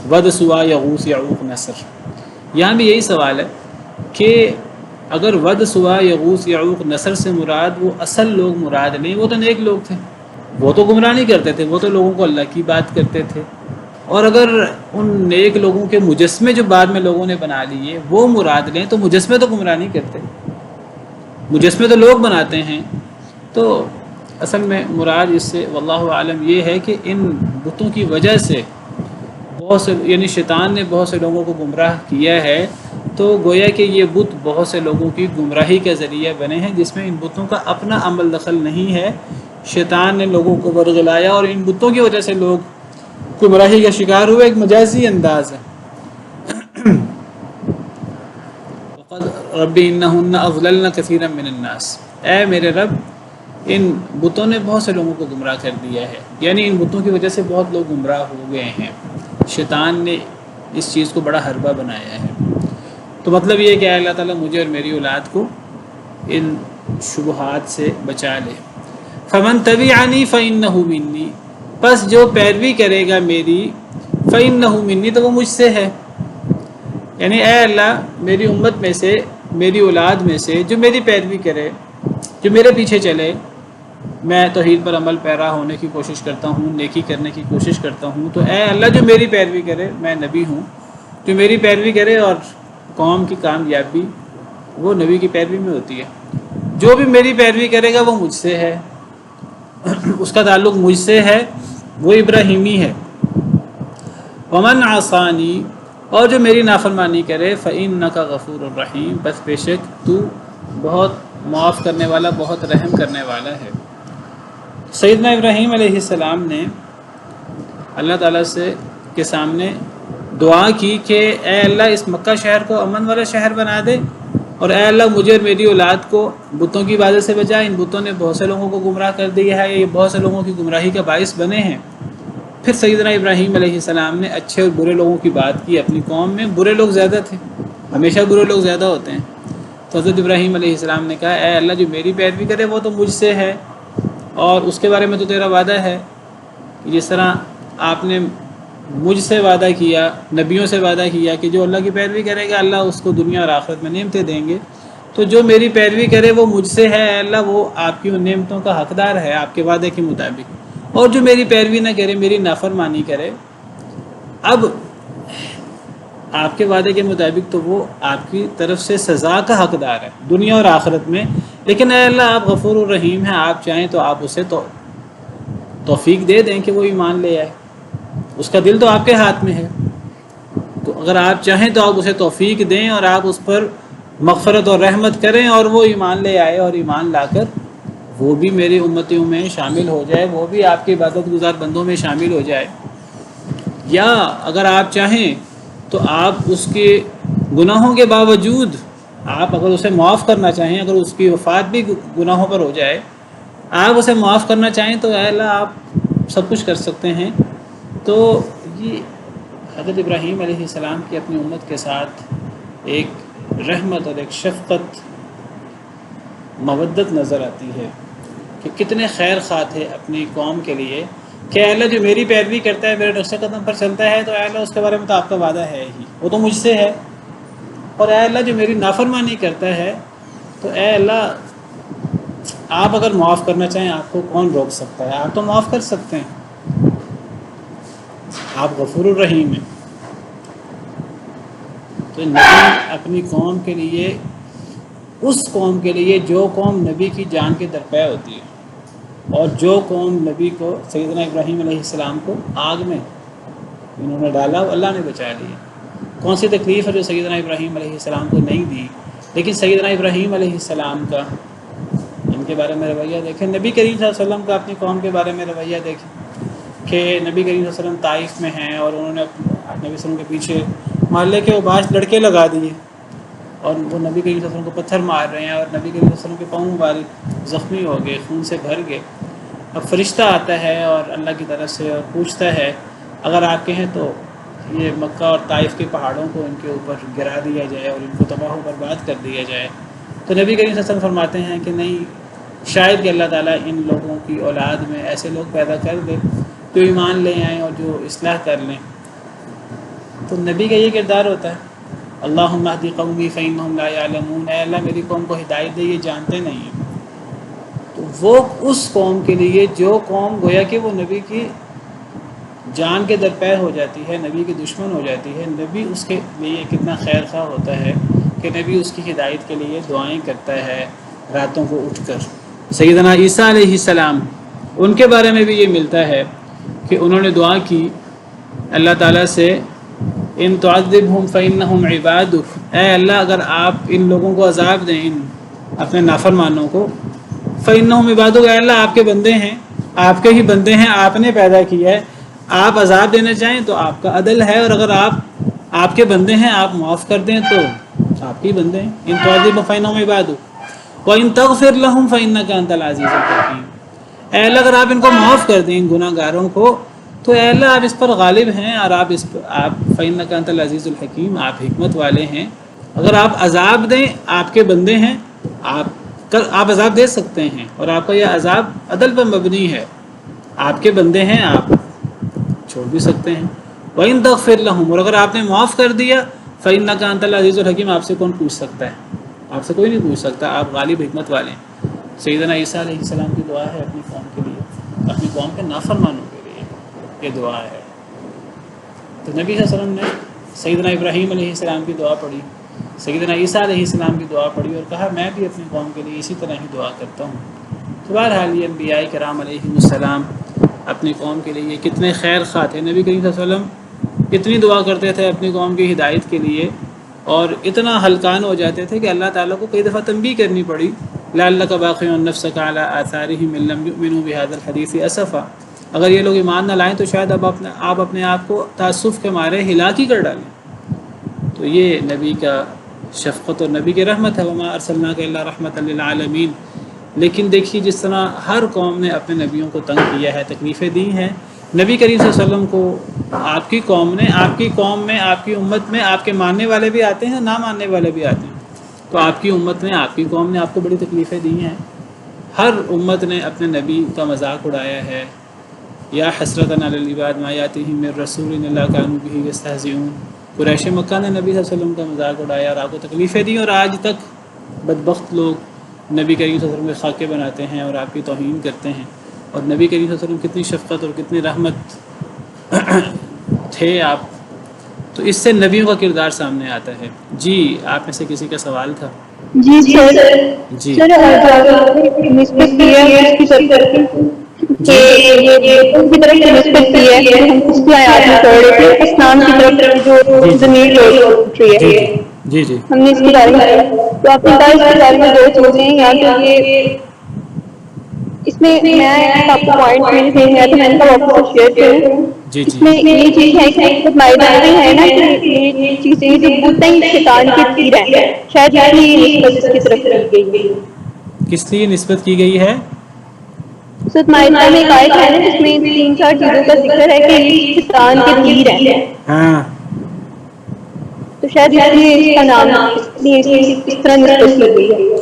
ود، سوا، یغوث، یعوق، نصر، یہاں بھی یہی سوال ہے کہ اگر ود، سوا، یغوث، یعوق، نصر سے مراد وہ اصل لوگ مراد نہیں، وہ تو نیک لوگ تھے، وہ تو گمراہ نہیں کرتے تھے، وہ تو لوگوں کو اللہ کی بات کرتے تھے، اور اگر ان نیک لوگوں کے مجسمے جو بعد میں لوگوں نے بنا لیے وہ مراد لیں تو مجسمے تو گمراہ نہیں کرتے، مجسمے تو لوگ بناتے ہیں۔ تو اصل میں مراد اس سے واللہ عالم یہ ہے کہ ان بتوں کی وجہ سے بہت سے، یعنی شیطان نے بہت سے لوگوں کو گمراہ کیا ہے، تو گویا کہ یہ بت بہت سے لوگوں کی گمراہی کا ذریعہ بنے ہیں، جس میں ان بتوں کا اپنا عمل دخل نہیں ہے، شیطان نے لوگوں کو ورگلایا اور ان بتوں کی وجہ سے لوگ گمراہی کا شکار ہوئے، ایک مجازی انداز ہے۔ رب انہن اضللن کثیرا من الناس، اے میرے رب ان بتوں نے بہت سے لوگوں کو گمراہ کر دیا ہے، یعنی ان بتوں کی وجہ سے بہت لوگ گمراہ ہو گئے ہیں، شیطان نے اس چیز کو بڑا حربہ بنایا ہے۔ تو مطلب یہ ہے کہ اللہ تعالیٰ مجھے اور میری اولاد کو ان شبہات سے بچا لے۔ فمن تبعنی فإنہ منی، پس جو پیروی کرے گا میری، فإنہ منی، تو وہ مجھ سے ہے، یعنی اے اللہ میری امت میں سے، میری اولاد میں سے جو میری پیروی کرے، جو میرے پیچھے چلے، میں توحید پر عمل پیرا ہونے کی کوشش کرتا ہوں، نیکی کرنے کی کوشش کرتا ہوں، تو اے اللہ جو میری پیروی کرے، میں نبی ہوں، جو میری پیروی کرے، اور قوم کی کامیابی وہ نبی کی پیروی میں ہوتی ہے، جو بھی میری پیروی کرے گا وہ مجھ سے ہے، اس کا تعلق مجھ سے ہے، وہ ابراہیمی ہے۔ ومن عصانی، اور جو میری نافرمانی کرے، فإنک غفور الرحیم، بس بے شک تو بہت معاف کرنے والا، بہت رحم کرنے والا ہے۔ سیدنا ابراہیم علیہ السلام نے اللہ تعالیٰ سے کے سامنے دعا کی کہ اے اللہ اس مکہ شہر کو امن والا شہر بنا دے، اور اے اللہ مجھے اور میری اولاد کو بتوں کی عبادت سے بچا، ان بتوں نے بہت سے لوگوں کو گمراہ کر دیا ہے، یہ بہت سے لوگوں کی گمراہی کا باعث بنے ہیں۔ پھر سیدنا ابراہیم علیہ السلام نے اچھے اور برے لوگوں کی بات کی، اپنی قوم میں برے لوگ زیادہ تھے، ہمیشہ برے لوگ زیادہ ہوتے ہیں، تو حضرت ابراہیم علیہ السلام نے کہا اے اللہ جو میری پیروی کرے وہ تو مجھ سے ہے، اور اس کے بارے میں تو تیرا وعدہ ہے، جس طرح آپ نے مجھ سے وعدہ کیا، نبیوں سے وعدہ کیا کہ جو اللہ کی پیروی کرے گا اللہ اس کو دنیا اور آخرت میں نعمتیں دیں گے، تو جو میری پیروی کرے وہ مجھ سے ہے، اے اللہ وہ آپ کی ان نعمتوں کا حقدار ہے آپ کے وعدے کے مطابق، اور جو میری پیروی نہ کرے، میری نافرمانی کرے، اب آپ کے وعدے کے مطابق تو وہ آپ کی طرف سے سزا کا حقدار ہے دنیا اور آخرت میں، لیکن اے اللہ آپ غفور الرحیم ہیں، آپ چاہیں تو آپ اسے توفیق دے دیں کہ وہ ایمان لے آئے، اس کا دل تو آپ کے ہاتھ میں ہے، تو اگر آپ چاہیں تو آپ اسے توفیق دیں اور آپ اس پر مغفرت اور رحمت کریں اور وہ ایمان لے آئے، اور ایمان لا کر وہ بھی میری امتیوں میں شامل ہو جائے، وہ بھی آپ کے عبادت گزار بندوں میں شامل ہو جائے، یا اگر آپ چاہیں تو آپ اس کے گناہوں کے باوجود آپ اگر اسے معاف کرنا چاہیں، اگر اس کی وفات بھی گناہوں پر ہو جائے، آپ اسے معاف کرنا چاہیں تو اے اللہ آپ سب کچھ کر سکتے ہیں۔ تو یہ حضرت ابراہیم علیہ السلام کی اپنی امت کے ساتھ ایک رحمت اور ایک شفقت، مودت نظر آتی ہے کہ کتنے خیر خواہ تھے اپنی قوم کے لیے، کہ اے اللہ جو میری پیروی کرتا ہے، میرے نقش قدم پر چلتا ہے، تو اے اللہ اس کے بارے میں تو آپ کا وعدہ ہے ہی، وہ تو مجھ سے ہے، اور اے اللہ جو میری نافرمانی کرتا ہے تو اے اللہ آپ اگر معاف کرنا چاہیں آپ کو کون روک سکتا ہے، آپ تو معاف کر سکتے ہیں، آپ غفور الرحیم ہیں۔ تو نبی اپنی قوم کے لیے، اس قوم کے لیے جو قوم نبی کی جان کے درپے ہوتی ہے، اور جو قوم نبی کو، سیدنا ابراہیم علیہ السلام کو آگ میں انہوں نے ڈالا، وہ اللہ نے بچا لیا۔ کون سی تکلیف ہے جو سیدنا ابراہیم علیہ السلام کو نہیں دی، لیکن سیدنا ابراہیم علیہ السلام کا ان کے بارے میں رویہ دیکھیں، نبی کریم صلی اللہ علیہ وسلم کا اپنی قوم کے بارے میں رویہ دیکھیں کہ نبی کریم صلی اللہ علیہ وسلم طائف میں ہیں اور انہوں نے نبی صلی اللہ علیہ وسلم کے پیچھے محلے کے اوباش لڑکے لگا دیے، اور وہ نبی کریم صلی اللہ علیہ وسلم کو پتھر مار رہے ہیں اور نبی کریم صلی اللہ علیہ وسلم کے پاؤں مبارک زخمی ہو گئے، خون سے بھر گئے۔ اب فرشتہ آتا ہے اور اللہ کی طرف سے اور پوچھتا ہے اگر آپ کہیں تو یہ مکہ اور طائف کے پہاڑوں کو ان کے اوپر گرا دیا جائے اور ان کو تباہ و برباد کر دیا جائے، تو نبی کریم صلی اللہ علیہ وسلم فرماتے ہیں کہ نہیں، شاید کہ اللہ تعالیٰ ان لوگوں کی اولاد میں ایسے لوگ پیدا کر دے جو ایمان لے آئیں اور جو اصلاح کر لیں۔ تو نبی کا یہ کردار ہوتا ہے، اللہم اہدی قومی فإنہم لا یعلمون، اے اللہ میری قوم کو ہدایت دے، یہ جانتے نہیں ہیں۔ تو وہ اس قوم کے لیے جو قوم گویا کہ وہ نبی کی جان کے درپیر ہو جاتی ہے، نبی کی دشمن ہو جاتی ہے، نبی اس کے لیے کتنا خیر خواہ ہوتا ہے کہ نبی اس کی ہدایت کے لیے دعائیں کرتا ہے راتوں کو اٹھ کر۔ سیدنا عیسیٰ علیہ السلام، ان کے بارے میں بھی یہ ملتا ہے کہ انہوں نے دعا کی اللہ تعالیٰ سے، ان تعذبہم فإنہم عبادک، اے اللہ اگر آپ ان لوگوں کو عذاب دیں، ان اپنے نافرمانوں کو، فإنہم عبادک، اے اللہ آپ کے بندے ہیں، آپ کے ہی بندے ہیں، آپ نے پیدا کیا ہے، آپ عذاب دینا چاہیں تو آپ کا عدل ہے، اور اگر آپ کے بندے ہیں آپ معاف کر دیں تو آپ کے بندے ہیں۔ ان تعذبہم فإنہم عبادک وَإِن تَغْفِرْ لَهُمْ فَإِنَّكَ أَنْتَ الْعَزِيزُ الْحَكِيمُ، اے اللہ اگر آپ ان کو معاف کر دیں ان گناہ گاروں کو تو اے اللہ آپ اس پر غالب ہیں، اور آپ فَإِنَّكَ أَنْتَ الْعَزِيزُ الْحَكِيمُ، آپ حکمت والے ہیں۔ اگر آپ عذاب دیں، آپ کے بندے ہیں، آپ عذاب دے سکتے ہیں، اور آپ کا یہ عذاب عدل پر مبنی ہے، آپ کے بندے ہیں، آپ چھوڑ بھی سکتے ہیں۔ وَإِن تَغْفِرْ لَهُمْ، اور اگر آپ نے معاف کر دیا، فَإِنَّكَ أَنْتَ الْعَزِيزُ الْحَكِيمُ، آپ سے کون پوچھ سکتا ہے؟ آپ سے کوئی نہیں پوچھ سکتا، آپ غالب حکمت والے ہیں۔ سیدنا عیسیٰ علیہ السلام کی دعا ہے اپنی قوم کے لیے، اپنی قوم کے نافرمانوں کے لیے یہ دعا ہے۔ تو نبی صلی اللہ علیہ وسلم نے سیدنا ابراہیم علیہ السلام کی دعا پڑھی، سیدنا عیسیٰ علیہ السلام کی دعا پڑھی، اور کہا میں بھی اپنی قوم کے لیے اسی طرح ہی دعا کرتا ہوں۔ تو بہرحال یہ انبیاء کرام علیہ السلام اپنی قوم کے لیے کتنے خیر خواہ تھے۔ نبی کریم صلی اللہ علیہ وسلم اتنی دعا کرتے تھے اپنی قوم کی ہدایت کے لیے، اور اتنا ہلکان ہو جاتے تھے کہ اللہ تعالیٰ کو کئی دفعہ تنبیہ کرنی پڑی، لعلک باخع نفسک علی آثارہم ان لم یؤمنوا بہذا الحدیث اسفا، اگر یہ لوگ ایمان نہ لائیں تو شاید آپ اپنے آپ کو تاسف کے مارے ہلاک ہی کر ڈالیں۔ تو یہ نبی کا شفقت اور نبی کی رحمت ہے، وما ارسلناک الا رحمۃ للعالمین۔ لیکن دیکھیے جس طرح ہر قوم نے اپنے نبیوں کو تنگ کیا ہے، تکلیفیں دی ہیں، نبی کریم صلی اللہ علیہ وسلم کو آپ کی قوم نے، آپ کی قوم میں، آپ کی امت میں آپ کے ماننے والے بھی آتے ہیں، نہ ماننے والے بھی آتے ہیں، تو آپ کی امت میں، آپ کی قوم نے آپ کو بڑی تکلیفیں دی ہیں۔ ہر امت نے اپنے نبی کا مذاق اڑایا ہے، یا حسرتن علی العباد ما یاتیہم من رسول الا کانوا بہ یستہزئون۔ قریش مکہ نے نبی صلی اللہ علیہ وسلم کا مذاق اڑایا اور آپ کو تکلیفیں دی، اور آج تک بدبخت لوگ نبی کریم صلی اللہ علیہ وسلم کے خاکے بناتے ہیں اور آپ کی توہین کرتے ہیں۔ اور نبی کریم صلی اللہ علیہ وسلم کتنی شفقت اور کتنی رحمت تھے آپ، تو اس سے نبیوں کا کردار سامنے آتا ہے۔ جی آپ میں سے کسی کا سوال تھا؟ جی سر، جی سر نسبت کی ہے اس کی طرف کہ یہ ان کی طرف سے نسبت کی ہے، ہم اس کی آیات میں پڑھ رہے تھے، اسلام کی طرف جو ضمیر اٹھ رہی ہے، جی جی ہم نے اس کے بارے میں، تو آپ نے کہا اس کے بارے میں دو چیزیں ہیں، یا تو یہ اس میں میں آپ کو پوائنٹ میرے ذہن میں آیا تو میں نے کہا آپ کو شیئر کروں۔ جی اس میں یہ چیز ہے کہ مائدہ میں ہے نا کہ یہ چیز یہ جو بت ہیں شیطان کے تیر ہیں، شاید اس لیے نسبت اس کی طرف کی گئی ہے۔ کس لیے نسبت کی گئی ہے؟ سورۃ مائدہ میں ایک آیت ہے نا جس میں 3-4 چیزوں کا ذکر ہے کہ یہ شیطان کے تیر ہیں، ہاں، تو شاید اس لیے اس کا نام اس لیے اس طرح نسبت کی گئی ہے۔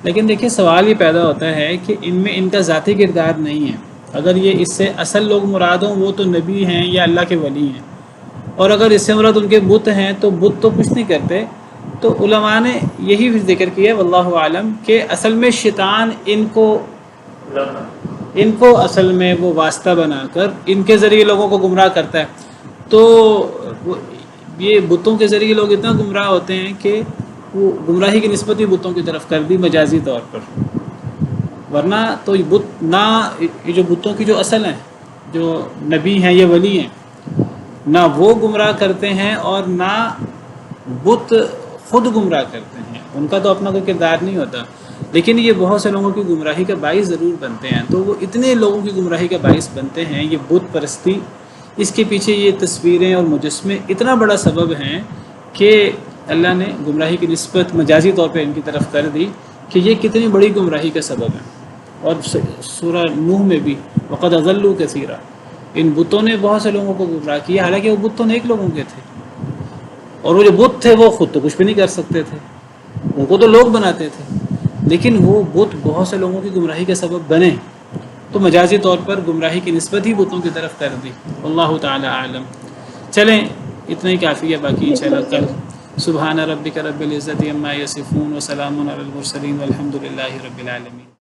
لیکن دیکھیے سوال یہ پیدا ہوتا ہے کہ ان میں ان کا ذاتی کردار نہیں ہے۔ اگر یہ اس سے اصل لوگ مراد ہوں وہ تو نبی ہیں یا اللہ کے ولی ہیں، اور اگر اس سے مراد ان کے بت ہیں تو بت تو کچھ نہیں کرتے۔ تو علماء نے یہی بھی ذکر کیا واللہ عالم کہ اصل میں شیطان ان کو اصل میں وہ واسطہ بنا کر ان کے ذریعے لوگوں کو گمراہ کرتا ہے۔ تو یہ بتوں کے ذریعے لوگ اتنا گمراہ ہوتے ہیں کہ وہ گمراہی کی نسبت ہی بتوں کی طرف کر دی مجازی طور پر، ورنہ تو یہ بت نہ، یہ جو بتوں کی جو اصل ہیں، جو نبی ہیں یا ولی ہیں، نہ وہ گمراہ کرتے ہیں اور نہ بت خود گمراہ کرتے ہیں، ان کا تو اپنا کوئی کردار نہیں ہوتا، لیکن یہ بہت سے لوگوں کی گمراہی کا باعث ضرور بنتے ہیں۔ تو وہ اتنے لوگوں کی گمراہی کا باعث بنتے ہیں، یہ بت پرستی، اس کے پیچھے یہ تصویریں اور مجسمے اتنا بڑا سبب ہیں کہ اللہ نے گمراہی کی نسبت مجازی طور پہ ان کی طرف کر دی کہ یہ کتنی بڑی گمراہی کا سبب ہے۔ اور سورہ نوح میں بھی وقد اضلوا کثیرا، ان بتوں نے بہت سے لوگوں کو گمراہ کیا، حالانکہ وہ بت تو نیک لوگوں کے تھے، اور وہ جو بت تھے وہ خود تو کچھ بھی نہیں کر سکتے تھے، ان کو تو لوگ بناتے تھے، لیکن وہ بت بہت سے لوگوں کی گمراہی کا سبب بنے، تو مجازی طور پر گمراہی کی نسبت ہی بتوں کی طرف کر دی۔ اللہ تعالی عالم۔ چلیں اتنا ہی کافی ہے، باقی انشاءاللہ کل۔ سبحان ربک رب العزت عما یصفون وسلام علی المرسلین والحمد للہ رب العالمین۔